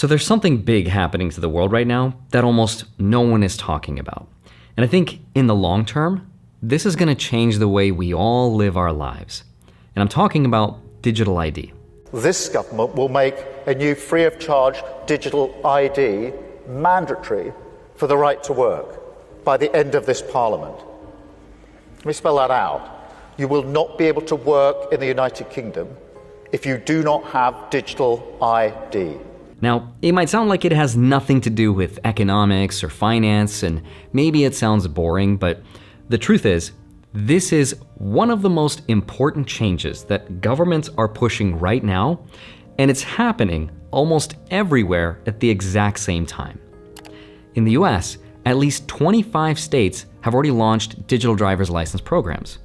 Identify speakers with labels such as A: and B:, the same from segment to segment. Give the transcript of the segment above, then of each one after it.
A: So there's something big happening to the world right now that almost no one is talking about. And I think in the long term, this is going to change the way we all live our lives. And I'm talking about digital ID.
B: This government will make a new free of charge digital ID mandatory for the right to work by the end of this Parliament. Let me spell that out. You will not be able to work in the United Kingdom if you do not have digital ID.
A: Now, it might sound like it has nothing to do with economics or finance, and maybe it sounds boring, but the truth is, this is one of the most important changes that governments are pushing right now, and it's happening almost everywhere at the exact same time. In the US, at least 25 states have already launched digital driver's license programs.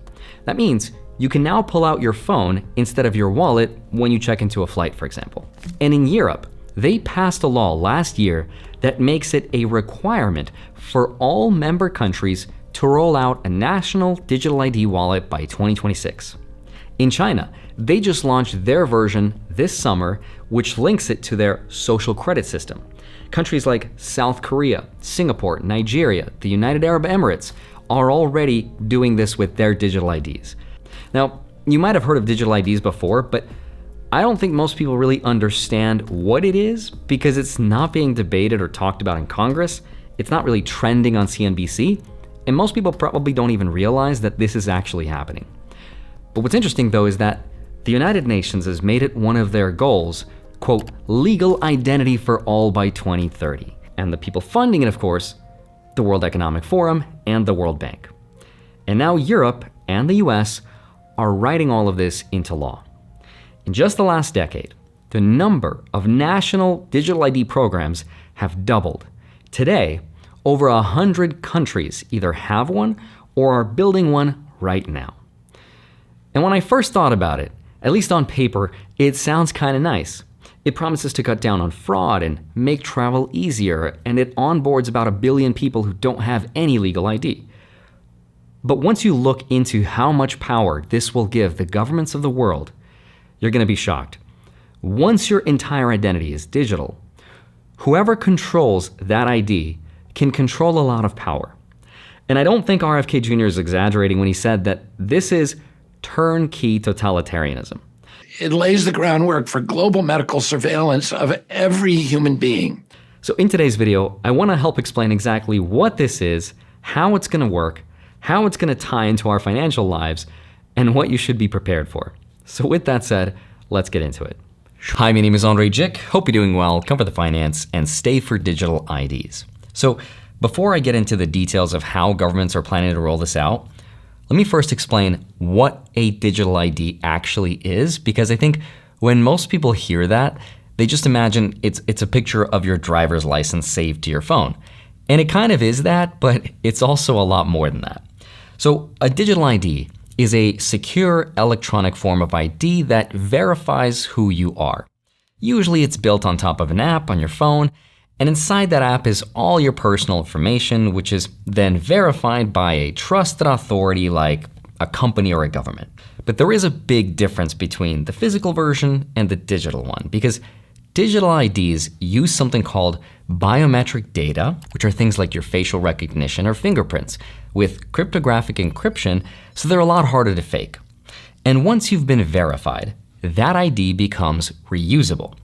A: That means you can now pull out your phone instead of your wallet when you check into a flight, for example. And in Europe, they passed a law last year that makes it a requirement for all member countries to roll out a national digital ID wallet by 2026. In China, they just launched their version this summer, which links it to their social credit system. Countries like South Korea, Singapore, Nigeria, the United Arab Emirates are already doing this with their digital IDs. Now, you might have heard of digital IDs before, but I don't think most people really understand what it is because it's not being debated or talked about in Congress. It's not really trending on CNBC, and most people probably don't even realize that this is actually happening. But what's interesting though is that the United Nations has made it one of their goals, quote, legal identity for all by 2030. And the people funding it, of course, the World Economic Forum and the World Bank. And now Europe and the US are writing all of this into law. In just the last decade, the number of national digital ID programs have doubled. Today, over 100 countries either have one or are building one right now. And when I first thought about it, at least on paper, it sounds kind of nice. It promises to cut down on fraud and make travel easier, and it onboards about 1 billion people who don't have any legal ID. But once you look into how much power this will give the governments of the world, you're going to be shocked. Once your entire identity is digital, whoever controls that ID can control a lot of power. And I don't think RFK Jr. is exaggerating when he said that this is turnkey totalitarianism.
C: It lays the groundwork for global medical surveillance of every human being.
A: So in today's video, I want to help explain exactly what this is, how it's going to work, how it's going to tie into our financial lives, and what you should be prepared for. So with that said, let's get into it. Hi, my name is Andre Jick. Hope you're doing well, cover the finance, and stay for digital IDs. So before I get into the details of how governments are planning to roll this out, let me first explain what a digital ID actually is, because I think when most people hear that, they just imagine it's a picture of your driver's license saved to your phone. And it kind of is that, but it's also a lot more than that. So a digital ID is a secure electronic form of ID that verifies who you are. Usually it's built on top of an app on your phone, and inside that app is all your personal information, which is then verified by a trusted authority like a company or a government. But there is a big difference between the physical version and the digital one, because digital IDs use something called biometric data, which are things like your facial recognition or fingerprints, with cryptographic encryption, so they're a lot harder to fake. And once you've been verified, that ID becomes reusable.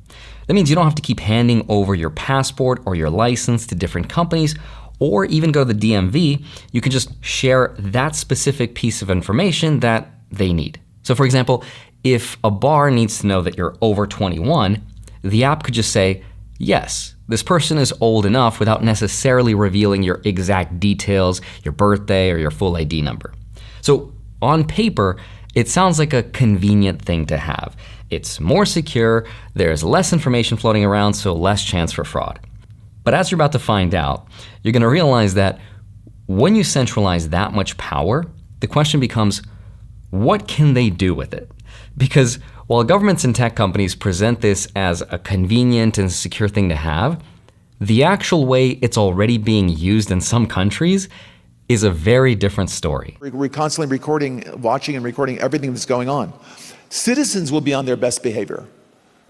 A: That means you don't have to keep handing over your passport or your license to different companies, or even go to the DMV. You can just share that specific piece of information that they need. So for example, if a bar needs to know that you're over 21, the app could just say, yes, this person is old enough without necessarily revealing your exact details, your birthday, or your full ID number. So on paper, it sounds like a convenient thing to have. It's more secure, there's less information floating around, so less chance for fraud. But as you're about to find out, you're going to realize that when you centralize that much power, the question becomes, what can they do with it? Because while governments and tech companies present this as a convenient and secure thing to have, the actual way it's already being used in some countries is a very different story.
D: We're constantly watching and recording everything that's going on. Citizens will be on their best behavior.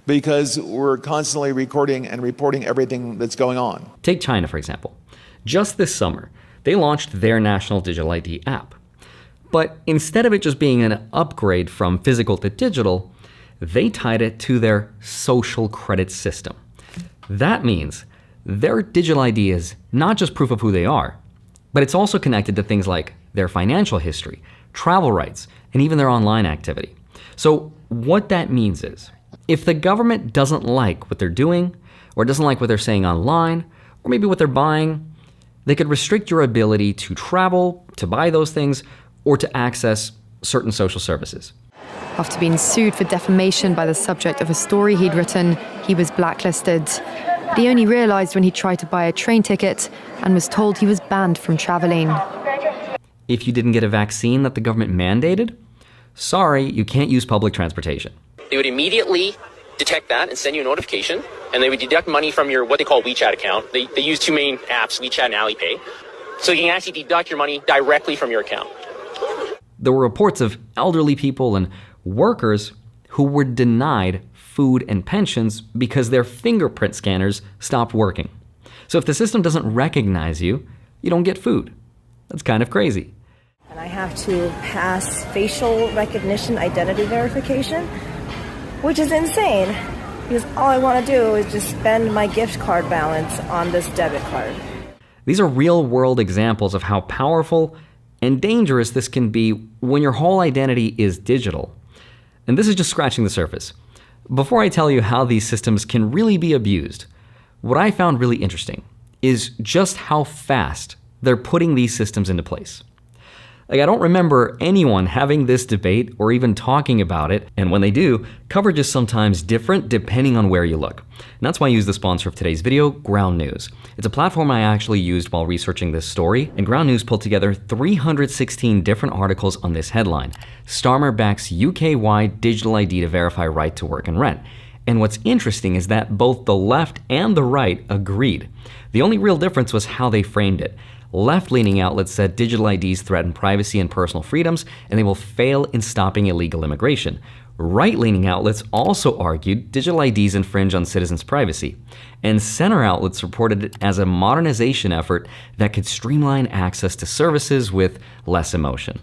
D: because we're constantly recording and reporting everything that's going on.
A: Take China, for example. Just this summer, they launched their national digital ID app. But instead of it just being an upgrade from physical to digital, they tied it to their social credit system. That means their digital ID is not just proof of who they are, but it's also connected to things like their financial history, travel rights, and even their online activity. So what that means is, if the government doesn't like what they're doing, or doesn't like what they're saying online, or maybe what they're buying, they could restrict your ability to travel, to buy those things, or to access certain social services.
E: After being sued for defamation by the subject of a story he'd written, he was blacklisted. But he only realised when he tried to buy a train ticket and was told he was banned from travelling.
A: If you didn't get a vaccine that the government mandated, sorry, you can't use public transportation.
F: They would immediately detect that and send you a notification, and they would deduct money from your what they call WeChat account. They use two main apps, WeChat and Alipay. So you can actually deduct your money directly from your account.
A: There were reports of elderly people and workers who were denied food and pensions because their fingerprint scanners stopped working. So if the system doesn't recognize you, you don't get food. That's kind of crazy.
G: And I have to pass facial recognition identity verification, which is insane, because all I want to do is just spend my gift card balance on this debit card.
A: These are real-world examples of how powerful and dangerous this can be when your whole identity is digital. And this is just scratching the surface. Before I tell you how these systems can really be abused, what I found really interesting is just how fast they're putting these systems into place. Like, I don't remember anyone having this debate or even talking about it, and when they do, coverage is sometimes different depending on where you look. And that's why I use the sponsor of today's video, Ground News. It's a platform I actually used while researching this story, and Ground News pulled together 316 different articles on this headline: Starmer backs UK-wide digital ID to verify right to work and rent. And what's interesting is that both the left and the right agreed. The only real difference was how they framed it. Left-leaning outlets said digital IDs threaten privacy and personal freedoms, and they will fail in stopping illegal immigration. Right-leaning outlets also argued digital IDs infringe on citizens' privacy. And center outlets reported it as a modernization effort that could streamline access to services with less emotion.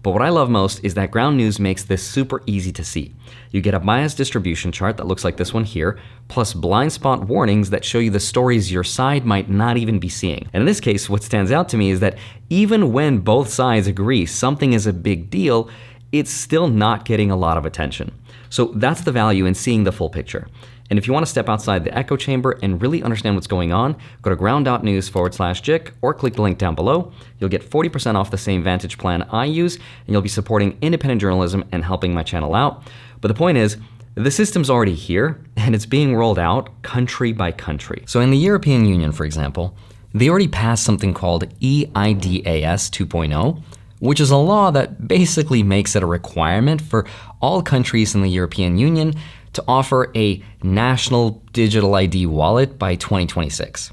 A: But what I love most is that Ground News makes this super easy to see. You get a biased distribution chart that looks like this one here, plus blind spot warnings that show you the stories your side might not even be seeing. And in this case, what stands out to me is that even when both sides agree something is a big deal, it's still not getting a lot of attention. So that's the value in seeing the full picture. And if you want to step outside the echo chamber and really understand what's going on, go to ground.news/JIC or click the link down below. You'll get 40% off the same Vantage plan I use, and you'll be supporting independent journalism and helping my channel out. But the point is, the system's already here, and it's being rolled out country by country. So in the European Union, for example, they already passed something called EIDAS 2.0, which is a law that basically makes it a requirement for all countries in the European Union to offer a national digital ID wallet by 2026.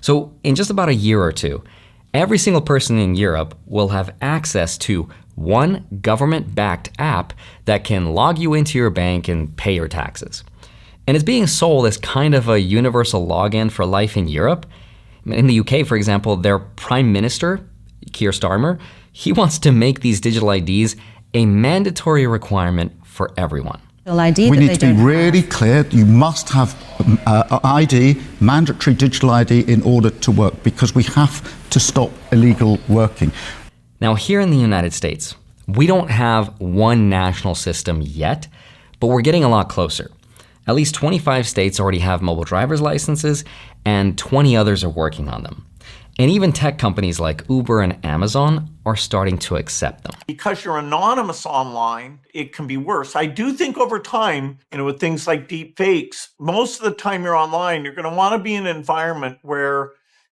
A: So in just about a year or two, every single person in Europe will have access to one government-backed app that can log you into your bank and pay your taxes. And it's being sold as kind of a universal login for life in Europe. In the UK, for example, their Prime Minister, Keir Starmer, he wants to make these digital IDs a mandatory requirement for everyone.
H: We need to be really clear. You must have ID, mandatory digital ID, in order to work, because we have to stop illegal working.
A: Now, here in the United States, we don't have one national system yet, but we're getting a lot closer. At least 25 states already have mobile driver's licenses, and 20 others are working on them. And even tech companies like Uber and Amazon are starting to accept them.
I: Because you're anonymous online, it can be worse. I do think over time, with things like deep fakes, most of the time you're online, you're going to want to be in an environment where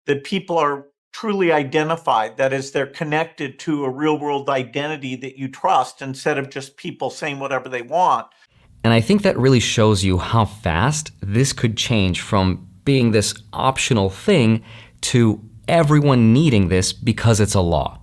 I: the people are truly identified. That is, they're connected to a real world identity that you trust, instead of just people saying whatever they want.
A: And I think that really shows you how fast this could change from being this optional thing to everyone needing this because it's a law.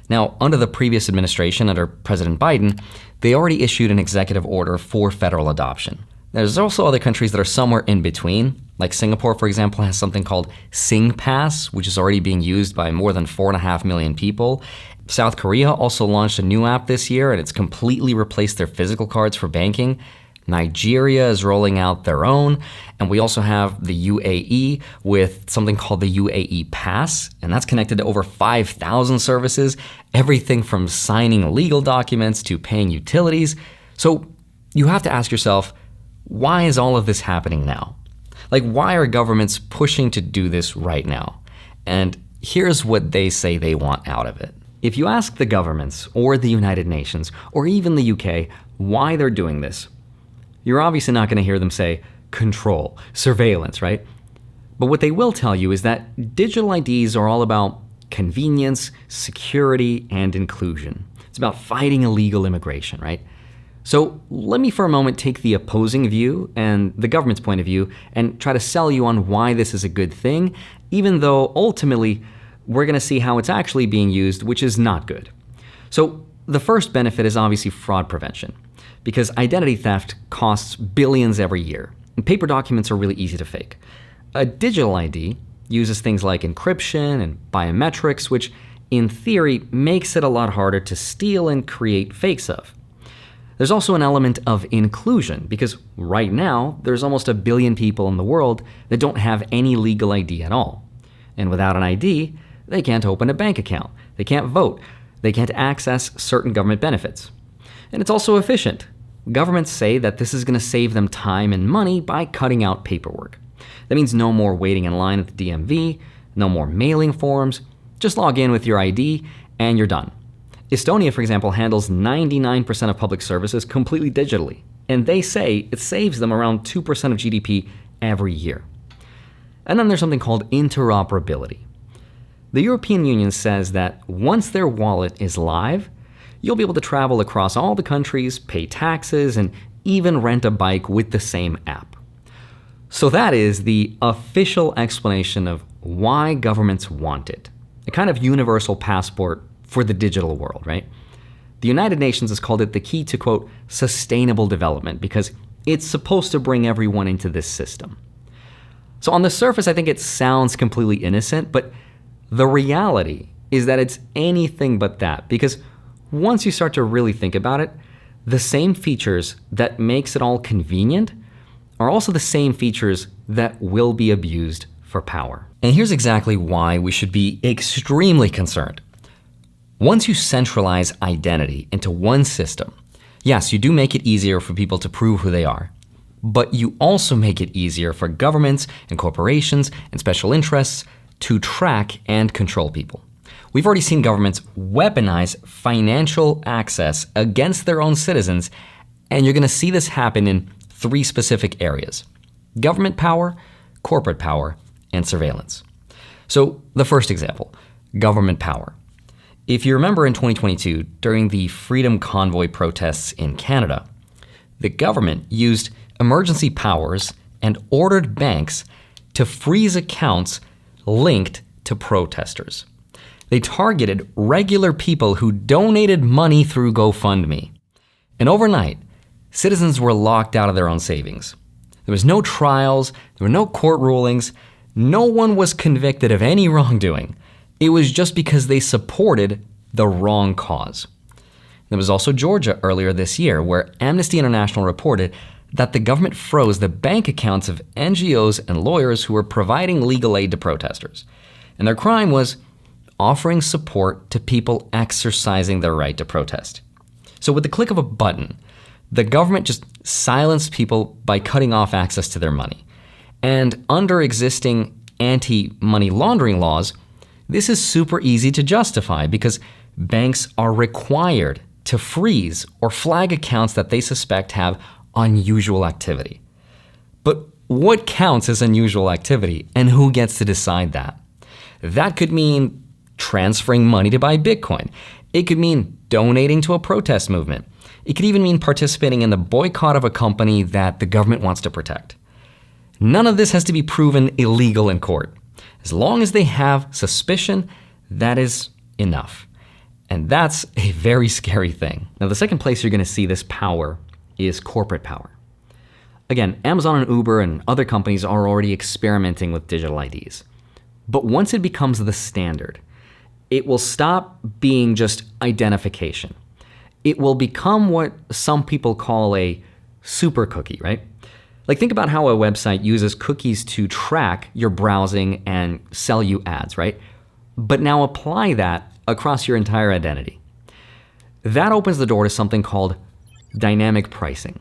A: Now, under the previous administration, under President Biden, they already issued an executive order for federal adoption. There's also other countries that are somewhere in between. Like Singapore, for example, has something called SingPass, which is already being used by more than 4.5 million people. South Korea also launched a new app this year, and it's completely replaced their physical cards for banking. Nigeria is rolling out their own, and we also have the UAE with something called the UAE Pass, and that's connected to over 5,000 services, everything from signing legal documents to paying utilities. So you have to ask yourself, why is all of this happening now? Like, why are governments pushing to do this right now? And here's what they say they want out of it. If you ask the governments or the United Nations or even the UK why they're doing this, you're obviously not going to hear them say control, surveillance, right? But what they will tell you is that digital IDs are all about convenience, security, and inclusion. It's about fighting illegal immigration, right? So let me for a moment take the opposing view and the government's point of view and try to sell you on why this is a good thing, even though ultimately we're going to see how it's actually being used, which is not good. So the first benefit is obviously fraud prevention, because identity theft costs billions every year, and paper documents are really easy to fake. A digital ID uses things like encryption and biometrics, which in theory makes it a lot harder to steal and create fakes of. There's also an element of inclusion, because right now there's almost 1 billion people in the world that don't have any legal ID at all. And without an ID, they can't open a bank account, they can't vote, they can't access certain government benefits. And it's also efficient. Governments say that this is going to save them time and money by cutting out paperwork. That means no more waiting in line at the DMV, no more mailing forms. Just log in with your ID and you're done. Estonia, for example, handles 99% of public services completely digitally, and they say it saves them around 2% of GDP every year. And then there's something called interoperability. The European Union says that once their wallet is live, you'll be able to travel across all the countries, pay taxes, and even rent a bike with the same app. So that is the official explanation of why governments want it. A kind of universal passport for the digital world, right? The United Nations has called it the key to, quote, sustainable development, because it's supposed to bring everyone into this system. So on the surface, I think it sounds completely innocent, but the reality is that it's anything but that, because once you start to really think about it, the same features that makes it all convenient are also the same features that will be abused for power. And here's exactly why we should be extremely concerned. Once you centralize identity into one system, yes, you do make it easier for people to prove who they are, but you also make it easier for governments and corporations and special interests to track and control people. We've already seen governments weaponize financial access against their own citizens, and you're going to see this happen in 3 specific areas: government power, corporate power, and surveillance. So the first example, government power. If you remember in 2022, during the Freedom Convoy protests in Canada, the government used emergency powers and ordered banks to freeze accounts linked to protesters. They targeted regular people who donated money through GoFundMe. And overnight, citizens were locked out of their own savings. There was no trials, there were no court rulings, no one was convicted of any wrongdoing. It was just because they supported the wrong cause. There was also Georgia earlier this year, where Amnesty International reported that the government froze the bank accounts of NGOs and lawyers who were providing legal aid to protesters. And their crime was offering support to people exercising their right to protest. So with the click of a button, the government just silenced people by cutting off access to their money. And under existing anti-money laundering laws, this is super easy to justify because banks are required to freeze or flag accounts that they suspect have unusual activity. But what counts as unusual activity, and who gets to decide that? That could mean transferring money to buy Bitcoin. It could mean donating to a protest movement. It could even mean participating in the boycott of a company that the government wants to protect. None of this has to be proven illegal in court. As long as they have suspicion, that is enough. And that's a very scary thing. Now, the second place you're going to see this power is corporate power. Again, Amazon and Uber and other companies are already experimenting with digital IDs. But once it becomes the standard, it will stop being just identification. It will become what some people call a super cookie, right? Like, think about how a website uses cookies to track your browsing and sell you ads, right? But now apply that across your entire identity. That opens the door to something called dynamic pricing.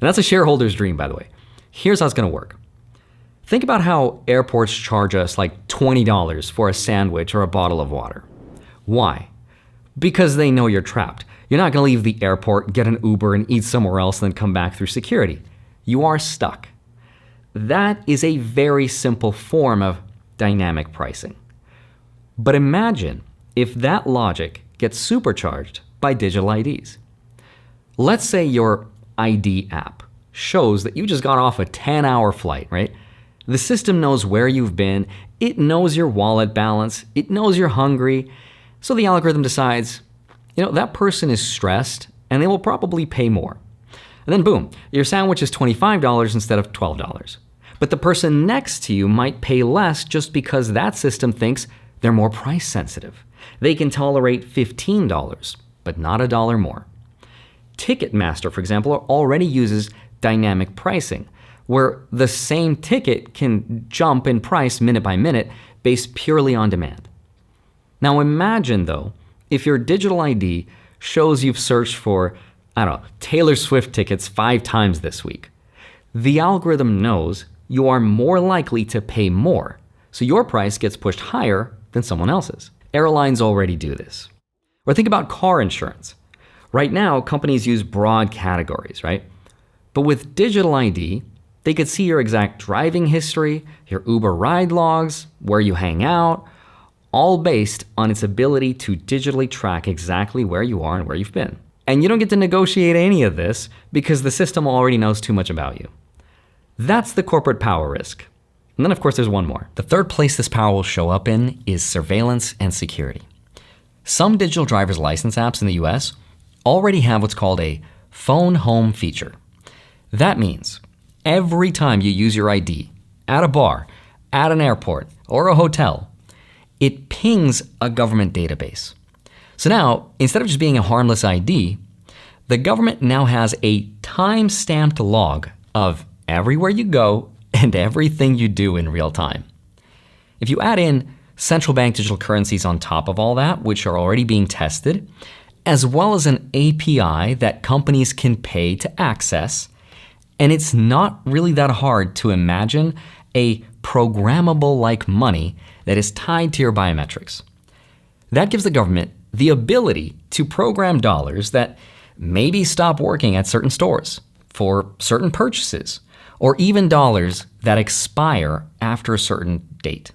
A: And that's a shareholder's dream, by the way. Here's how it's going to work. Think about how airports charge us like $20 for a sandwich or a bottle of water. Why? Because they know you're trapped. You're not going to leave the airport, get an Uber, and eat somewhere else, and then come back through security. You are stuck. That is a very simple form of dynamic pricing. But imagine if that logic gets supercharged by digital IDs. Let's say your ID app shows that you just got off a 10-hour flight, right? The system knows where you've been, it knows your wallet balance, it knows you're hungry, so the algorithm decides, that person is stressed and they will probably pay more. And then boom, your sandwich is $25 instead of $12. But the person next to you might pay less just because that system thinks they're more price sensitive. They can tolerate $15, but not $1 more. Ticketmaster, for example, already uses dynamic pricing, where the same ticket can jump in price minute by minute based purely on demand. Now imagine, though, if your digital ID shows you've searched for, Taylor Swift tickets 5 times this week. The algorithm knows you are more likely to pay more, so your price gets pushed higher than someone else's. Airlines already do this. Or think about car insurance. Right now, companies use broad categories, right? But with digital ID, they could see your exact driving history, your Uber ride logs, where you hang out, all based on its ability to digitally track exactly where you are and where you've been. And you don't get to negotiate any of this because the system already knows too much about you. That's the corporate power risk. And then, of course, there's one more. The third place this power will show up in is surveillance and security. Some digital driver's license apps in the US already have what's called a phone home feature. That means every time you use your ID at a bar, at an airport, or a hotel, it pings a government database. So now, instead of just being a harmless ID, the government now has a time-stamped log of everywhere you go and everything you do in real time. If you add in central bank digital currencies on top of all that, which are already being tested, as well as an API that companies can pay to access, and it's not really that hard to imagine a programmable-like money that is tied to your biometrics. That gives the government the ability to program dollars that maybe stop working at certain stores for certain purchases, or even dollars that expire after a certain date.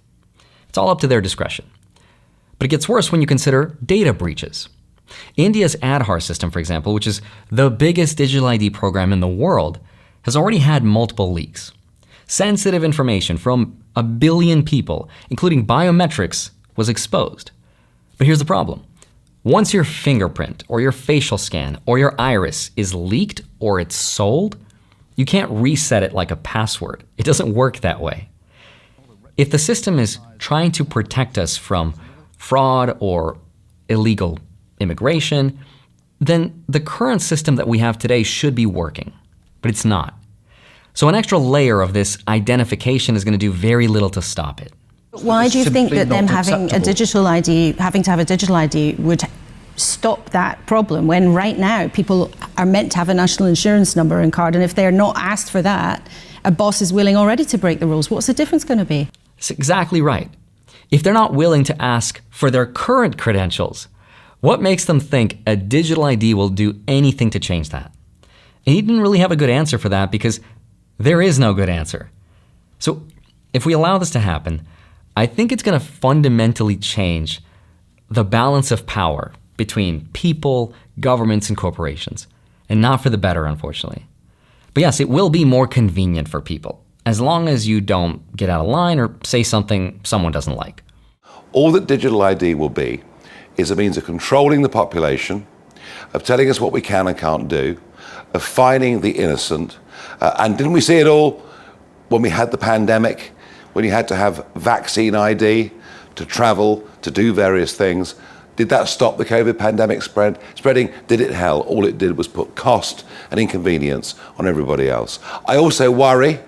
A: It's all up to their discretion. But it gets worse when you consider data breaches. India's Aadhaar system, for example, which is the biggest digital ID program in the world, has already had multiple leaks. Sensitive information from 1 billion people, including biometrics, was exposed. But here's the problem. Once your fingerprint or your facial scan or your iris is leaked or it's sold, you can't reset it like a password. It doesn't work that way. If the system is trying to protect us from fraud or illegal immigration, then the current system that we have today should be working, but it's not. So an extra layer of this identification is going to do very little to stop it.
J: Why do you think that them having to have a digital ID would stop that problem when right now people are meant to have a national insurance number and card, and if they're not asked for that, a boss is willing already to break the rules? What's the difference going to be?
A: That's exactly right. If they're not willing to ask for their current credentials, what makes them think a digital ID will do anything to change that? And he didn't really have a good answer for that because there is no good answer. So if we allow this to happen, I think it's going to fundamentally change the balance of power between people, governments, and corporations, and not for the better, unfortunately. But yes, it will be more convenient for people, as long as you don't get out of line or say something someone doesn't like.
K: All that digital ID will be is a means of controlling the population, of telling us what we can and can't do, of fining the innocent, And didn't we see it all when we had the pandemic, when you had to have vaccine ID to travel, to do various things? Did that stop the COVID pandemic spreading? Did it? Hell, all it did was put cost and inconvenience on everybody else. I also worry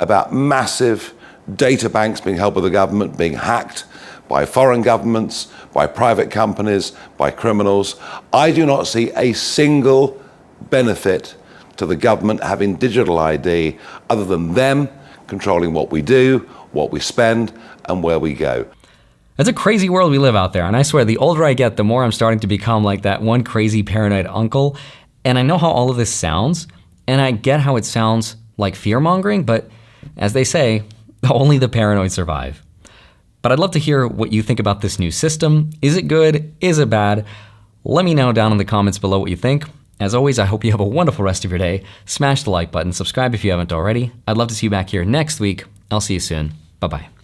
K: about massive data banks being held by the government, being hacked by foreign governments, by private companies, by criminals. I do not see a single benefit to the government having digital ID other than them controlling what we do, what we spend, and where we go.
A: It's a crazy world we live out there, and I swear the older I get, the more I'm starting to become like that one crazy paranoid uncle. And I know how all of this sounds, and I get how it sounds like fear-mongering, but as they say, only the paranoid survive. But I'd love to hear what you think about this new system. Is it good? Is it bad? Let me know down in the comments below what you think. As always, I hope you have a wonderful rest of your day. Smash the like button, subscribe if you haven't already. I'd love to see you back here next week. I'll see you soon. Bye-bye.